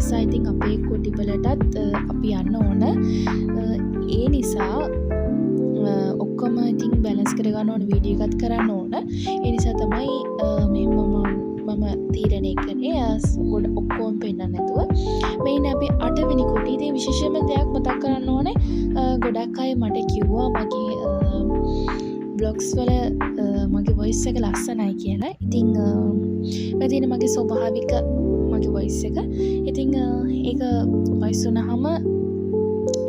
නිසා ඉතින් අපේ කොටිවලටත් අපි යන්න ඕන. ඒ නිසා ඔක්කොම ඉතින් බැලන්ස් කරගන්න ඕන, වීඩියෝ එකත් කරන්න ඕන. ඒ නිසා තමයි මම තීරණය කළේ ගොඩ ඔක්කොම පෙන්නන්න නැතුව. මේන අපි 8 වෙනි කොටි. ඉතින් විශේෂයෙන්ම දෙයක් මතක් කරන්න ඕනේ. ගොඩක් අය මට කිව්වා මගේ බ්ලොග්ස් වල මගේ වොයිස් එක ලස්සනයි කියලා. ඉතින් මම මගේ ස්වභාවික මගේ වොයිස් එක. ඉතින් ඒක වොයිස් වුණාම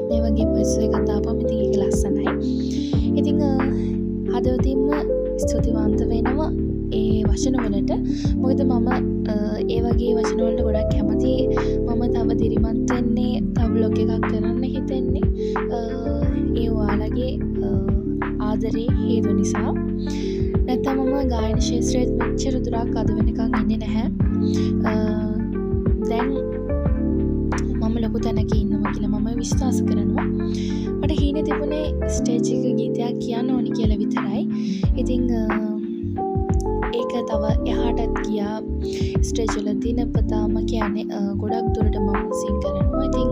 මේ වගේ වොයිස් එකක් දාපුවම ඉතින් ඒක ලස්සනයි. ඉතින් හදවතින්ම ස්තුතිවන්ත වෙනවා ඒ වචන වලට. මොකද මම ඒ වගේ වචන වලට ගොඩක් කැමතියි. මම තව දිරිමත් වෙන්නේ, තව බ්ලොග් එකක් කරන්න හිතෙන්නේ ඒ ඔයාලගේ ආදරේ හේතු නිසා. නැත්නම් මම ගායන ශාස්ත්‍රයේ මෙච්චර දුරක් අද වෙනකන් ඉන්නේ නැහැ. දැන් මම ලොකු තැනක ඉන්නවා කියලා මම විශ්වාස කරනවා. මට හීනේ තිබුණේ ස්ටේජ් එක ගීතයක් කියන්න ඕනි කියලා විතරයි. ඉතින් ඒක තව එහාටත් ගියා. ස්ටේජ් වල දිනපතාම කියන්නේ ගොඩක් දුරට මම සිං කරනවා. ඉතින්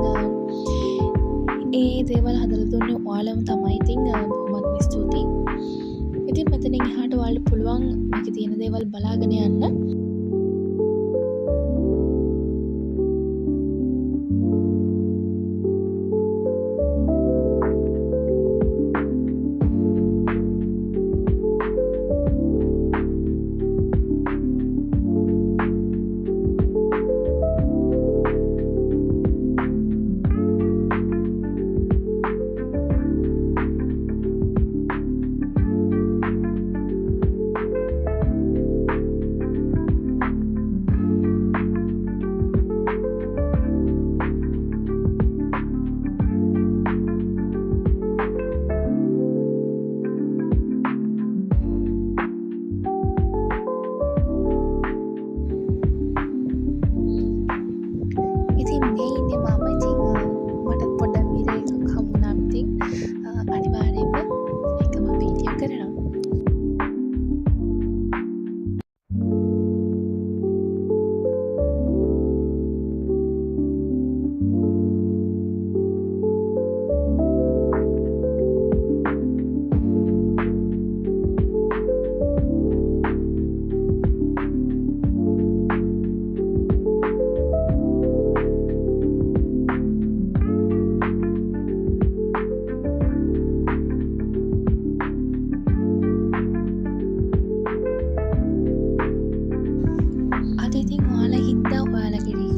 ඒ දේවල් හදලා දුන්නේ ඔයාලම තමයි. ඉතින් බොහොමත්ම ස්තුතියි. ඉතින් මෙතනින් එහාට ඔයාලට පුළුවන් මේකේ තියෙන දේවල් බලාගෙන යන්න.